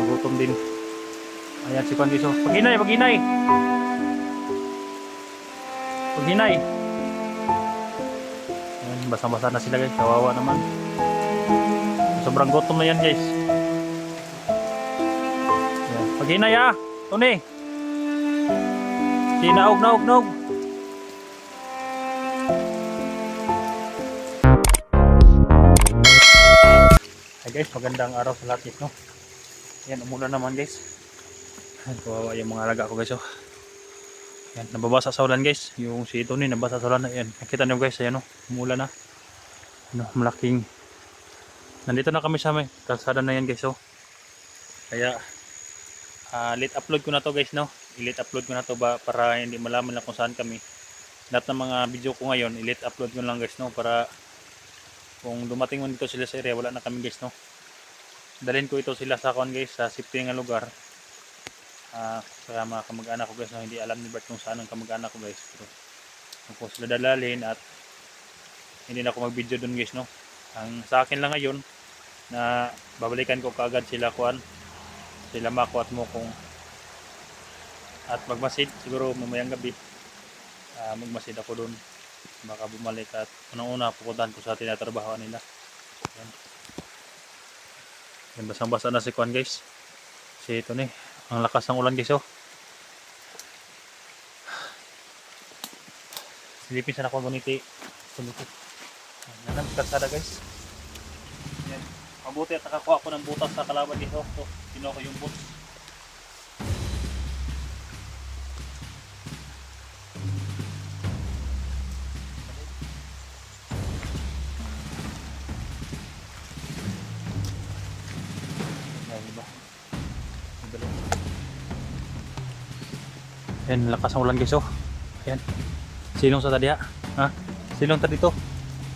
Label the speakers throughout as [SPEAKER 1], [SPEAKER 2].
[SPEAKER 1] nagutom din. Ayan si Kwan guys. Oh. Paghinay, paghinay. Paghinay. Ayan, basang-basa na sila guys. Kawawa naman. Sobrang gutom na yan guys. Ayan. Paghinay ah. Tony. Naog, naog, naog. Hi guys, magandang araw sa lahat guys, no? Ayan, umulan naman guys. Kawawa yung mga alaga ko guys, oh. Ayan, nababasa sa ulan guys. Yung si Tony nabasa sa ulan. Ayan, nakita nyo guys, ayan, oh. Umulan na. Ano, malaking. Nandito na kami sa may kalsada na yan guys, oh. Kaya, late upload ko na to guys, no? I-late upload ko na to ba para hindi malaman lang kung saan kami. Lahat ng mga video ko ngayon, i-late upload ko lang guys, no? Para kung dumating mo dito sila sa area, wala na kami guys, no? Dalhin ko ito sila sa kuan guys, sa safety nga lugar. Sa mga kamag-anak ko guys, no? Hindi alam ni Bert kung saan ang kamag-anak ko guys. Pero kung sila dalalhin at hindi na ako mag-video dun guys, no? Ang sa akin lang ngayon na babalikan ko kaagad sila kuan, sila Mako at Mokong, at magmasid siguro mamayang gabi. Magmasid ako dun, baka bumalik at unang-una pupuntahan ko sa tinatrabahoan nila. Yan, basang-basa na si kuan guys, si ito ni, ang lakas ng ulan guys, oh. Silipin sana ako guniti nanang kalsada guys. Yan, mabuti at nakakuha ko ng butas sa kalaban dito. So, kinuha ko yung boots. Ayan, lakas ng ulan guys, oh. Ayan. Silong sa tadi ha? Ha? Silong ta dito.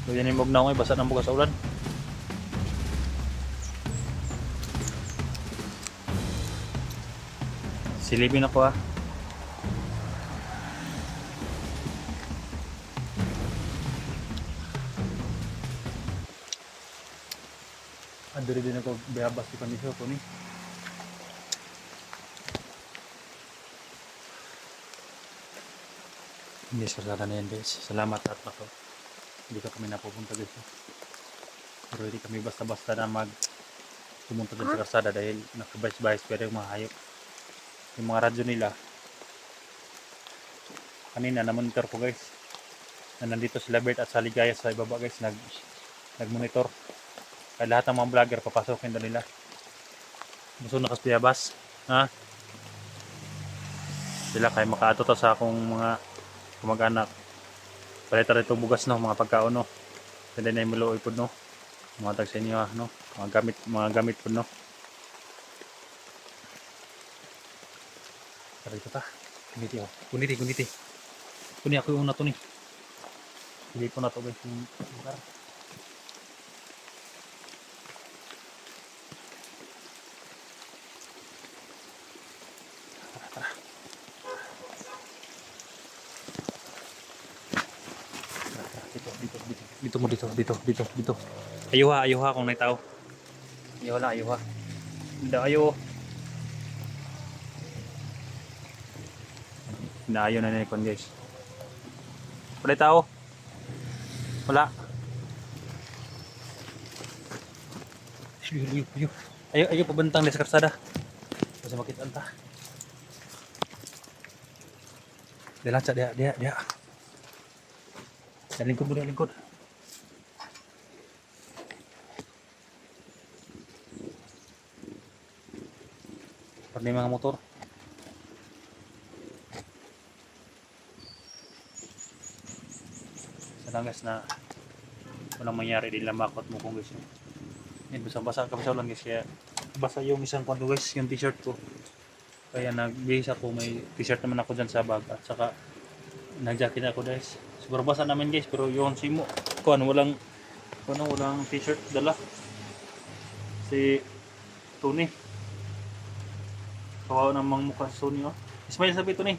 [SPEAKER 1] So yan yung magnaw ngayon, basa ng bukas sa ulan. Silipin ako ha. Andari din ako bayabas di kondisyon ko ni. Hindi sarada na yan guys. Salamat at nako. Hindi ka kami napupunta guys. Pero hindi kami basta-basta na pumunta dun sa karsada dahil nakabayas-bayas pero yung mga hayop. Yung mga radyo nila. Kanina na-monitor ko guys. Na nandito sila Bert at Saligaya sa ibaba guys. Nag-monitor. Kaya lahat ng mga vlogger papasokin doon nila. Gusto nakasbiyabas. Ha? Sila kaya makaato to sa akong mga kamag-anak. Palita rito bugas no, mga pagkaon no. Pwede na yung maluoy po no. Mga tag sa inyo ha, no. Mga gamit po no. Rito ta. Kuniti oh. Kuniti. Kuni ako yung una to ni. Hindi po na to guys yung lugar. Tara. Dito. Ayuha kung may tao. Ayuha. Ayo. Naayo na nikon guys. Wala tao. Wala. Ayo pabantang sa karsada. Kasi makita ta. Dilanca dia. Dan lingkod. Pernah mga motor. Sana guys na walang mangyari din lang makot mo kung guys. Yan, basang-basa kami sa ulan guys. Kaya basa yung isang kwanto guys, yung t-shirt ko. Kaya nag-base ako, may t-shirt naman ako dyan sa bag. At saka nag-jacket ako guys. Siguro basa namin guys, pero yung simo ko walang t-shirt dala. Si Tony. Kawawa namang mukha si Tony, oh. Smile sabi Tony.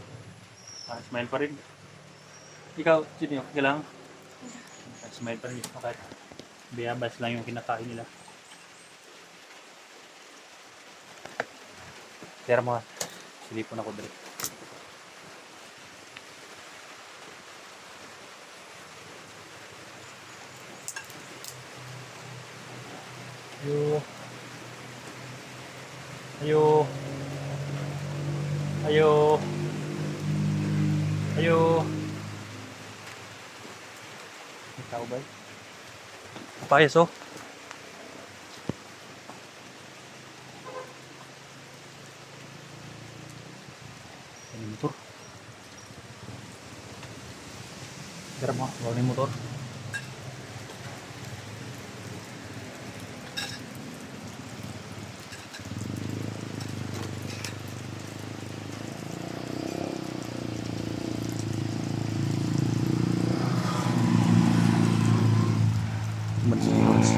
[SPEAKER 1] Smile pa rin. Ikaw, Junior, kailangan. Smile pa rin. Okay. Bayabas lang yung kinakain nila. Tira mo, silipon ako dali. Ayo. Ayo. Ayo. Ayo. Ikaw ba? Papayas oh. Ini motor. Tira mo, bawa ni motor. Mensius.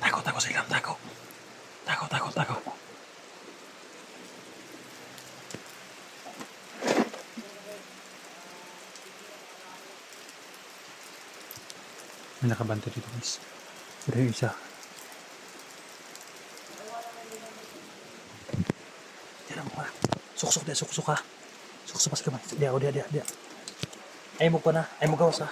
[SPEAKER 1] Takut sa ilang, takut. Takut. May nakabante dito guys. Pero yung isa. Tira mo ka. Suksok ha. Suksok pas kamay. Dia. Ay mo pa na. Ay mo gawas ha.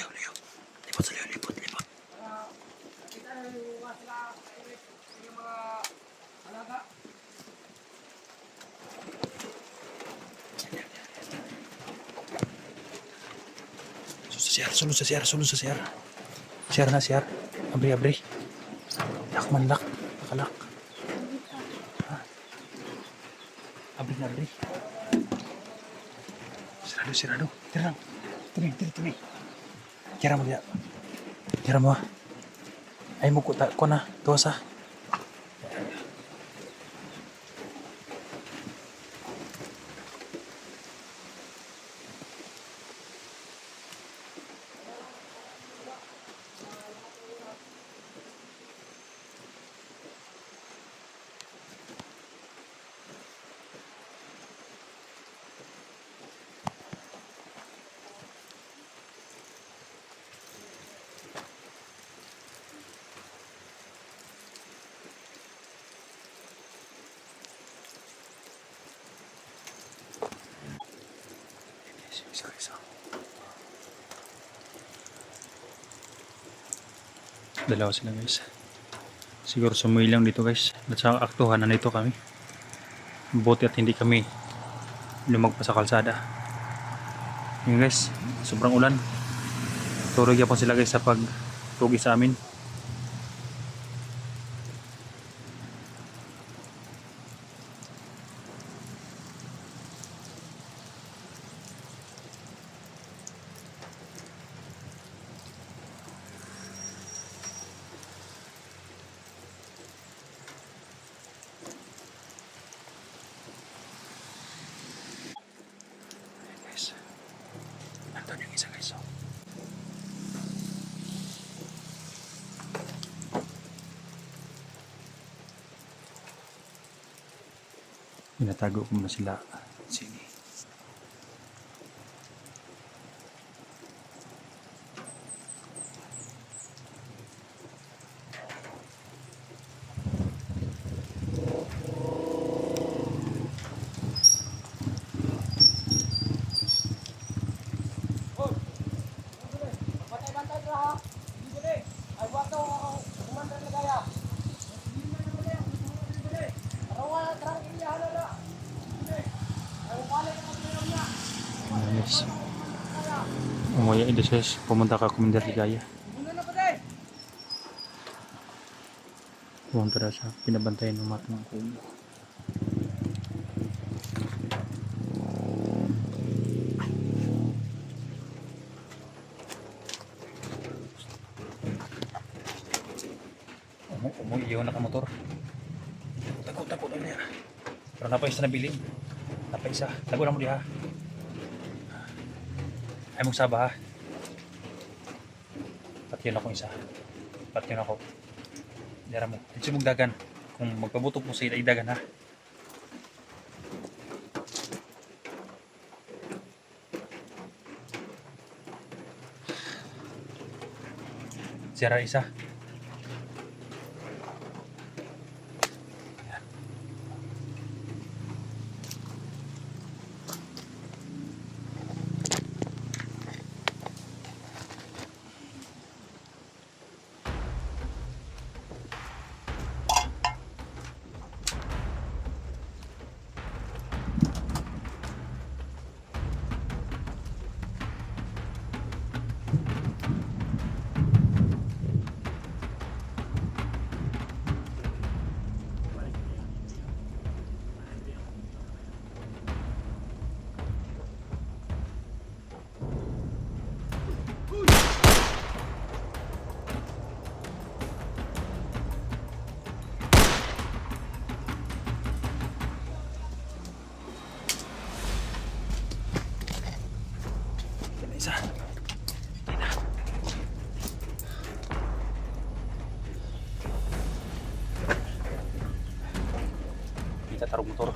[SPEAKER 1] Layo. Lipot. Sulod sa CR. CR na. Abri. Lock. Nakalak. Abri. Sirado. Tira. Tiri. Tira mo. Ay mo ko na. Tuwas ha. Isa. Dalawa sila guys. Siguro sumuwi lang dito guys. At sa aktuhan na nito kami. Buti at hindi kami lumagpas sa kalsada. Yun guys, sobrang ulan. Turog po sila guys sa pagtugi sa amin. Guys. Pinatago ko muna sila. Sige. Yes. Umuwi ito siya, pumunta ka Commander Ligaya. Pumunta na siya, pinabantayan ng matang kubo. Umuwi yung nakamotor. Takot na niya. Pero napaisa na bilin. Napaisa. Tago na mo diha. Ay mong saba ha. Patyon ako isa. Patyon ako. Dara mo. Dito mong dagan. Kung magpabutok mo sa idagan ha. Sira isa. Isa. Ina. Kita taruh motor.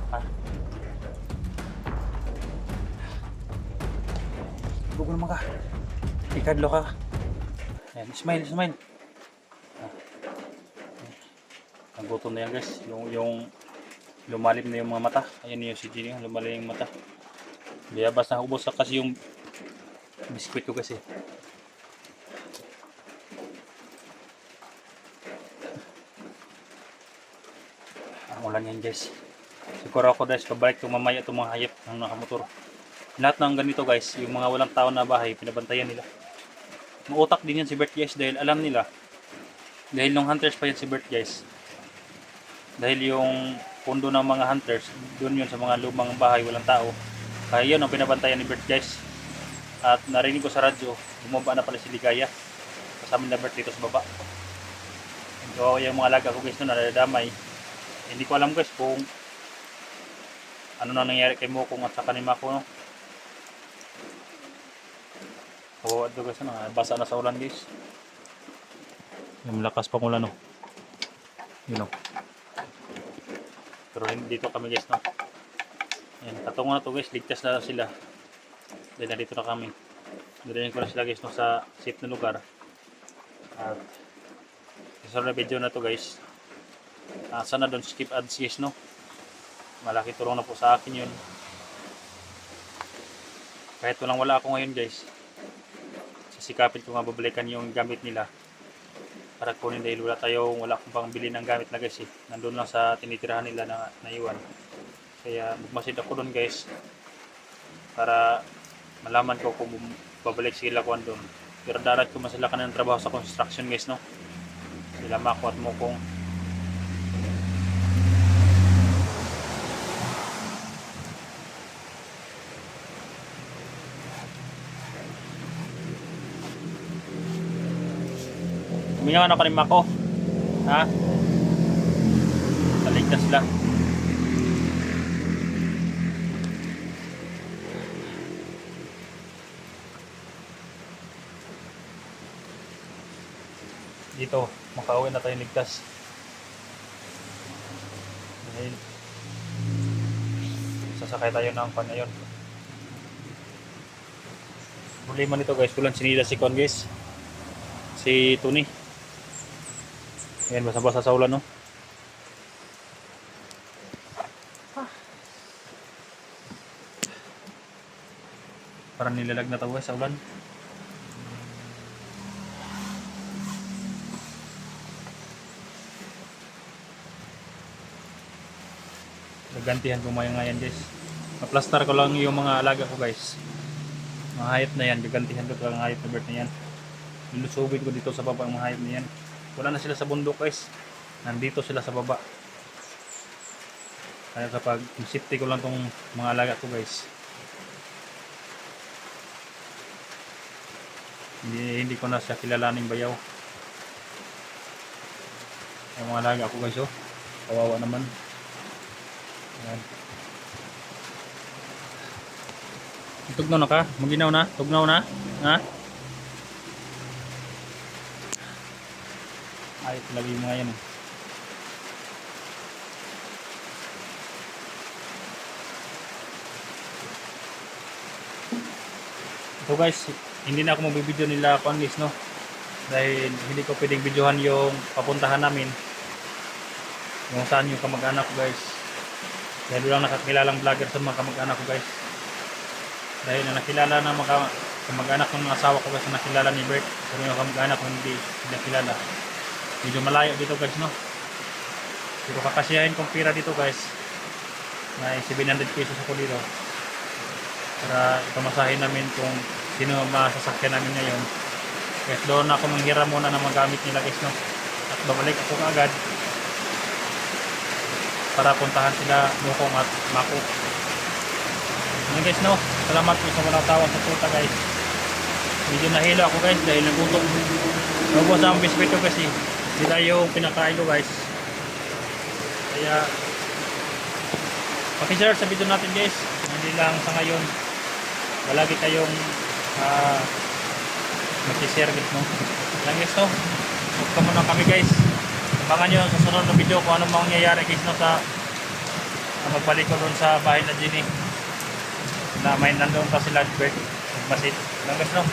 [SPEAKER 1] Ha? Bugo naman ka. Ikadlo ka. Ayan, smile. Nagutom na yan guys. Yung lumalim na yung mga mata. Ayan yung si Gini. Lumalim yung mata. Biyabas na ubos na kasi yung biskwit ko kasi. Ang ulan yan guys. Siguro ako guys, pabalik itong mamaya itong mga hayop ng nakamotor. Lahat ng ganito guys, yung mga walang tao na bahay, pinabantayan nila. Mautak din yan si Bert guys dahil alam nila. Dahil nung hunters pa yan si Bert guys. Dahil yung pundo ng mga hunters, doon yun sa mga lumang bahay, walang tao. Kaya yun ang pinabantayan ni Bert guys. At narinig ko sa radyo, bumaba na pala si Ligaya. Kasama na Bert dito sa baba. So yung mga alaga ko guys noon nadadamay. Hindi ko alam guys kung ano na nangyari kay Mokong at saka ni Mako no. So ito guys basa na sa ulan guys. Yung lakas pang ulan no. Yun no. Pero dito kami guys no. Ayan, katungo na to guys, ligtas na sila. Dahil nandito na kami. Dalayan ko na sila guys no, sa safe na lugar. At isa na video na to guys. Sana don't skip ads guys no. Malaki tulong na po sa akin yun. Kahit wala ako ngayon guys. Sisikapin ko nga babalikan yung gamit nila. Para kunin dahil wala akong pang bili ng gamit na guys eh. Nandun lang sa tinitirahan nila na naiwan. Kaya magmasid ako doon guys para malaman ko kung babalik sila ko doon. Pero darat ko man sila kanang trabaho sa construction guys no. Sila Mako at Mokong. Tumingaw na ka ni Mako. Ha? Taligtas lang. Dito, makauwi na tayo ligtas. Dahil Sasakay tayo ng pan ngayon. Problema nito guys, kulang sinila si Kon guys. Si Tony. Ayan, basa-basa sa ulan, no? Parang nilalag na tayo guys sa ulan. Gagantihan ko mga yan guys. Maplastar ko lang yung mga alaga ko guys. Mga hayop na yan, gagantihan ko ang hayop na bird na yan. Nilusubin ko dito sa baba ang mga hayop na yan. Wala na sila sa bundok guys. Nandito sila sa baba. Kaya kapag safety ko lang tong mga alaga ko guys. Hindi ko na siya kilalaning bayaw. Yung mga alaga ko guys, oh. Kawawa naman. Ayan. Tugnaw na ka? Maginaw na? Tugnaw na? Ha? Ay, talaga yung mga yan eh. So guys, hindi na ako magbibideo nila ako guys, no? Dahil hindi ko pwedeng videohan yung papuntahan namin. Kung saan yung kamag-anak ko guys. Dahil lang nakakilalang vlogger sa mga kamag-anak ko guys. Dahil na nakilala na mga kamag-anak ng mga asawa ko guys na nakilala ni Bert. Pero yung kamag-anak ko hindi nakilala. Medyo malayo dito guys, no? Pero kakasiyahin kong pira dito guys. May 700 pesos ako dito. Para ipamasahin namin kung sino masasakyan namin ngayon. Kaya doon ako manghiram muna ng mga gamit nila guys, no? At babalik ako agad para puntahan sila Mukong at Mako. Ano guys, no? Salamat po sa walang tawang suporta guys. Medyo nahilo ako guys dahil nagutom. Naubos ang biskwito kasi hindi tayo pinakain ko guys. Kaya pakishare sa video natin guys. Hindi lang sa ngayon. Palagi kayong mag-share guys, no? Lang guys, no? Huwag muna kami guys. Abangan nyo sa sunod na video kung anong mangyayari guys, no? Sa magbalik ko doon sa bahay na Jenny na may nandoon pa sila Bert. Masit. Lang guys, no?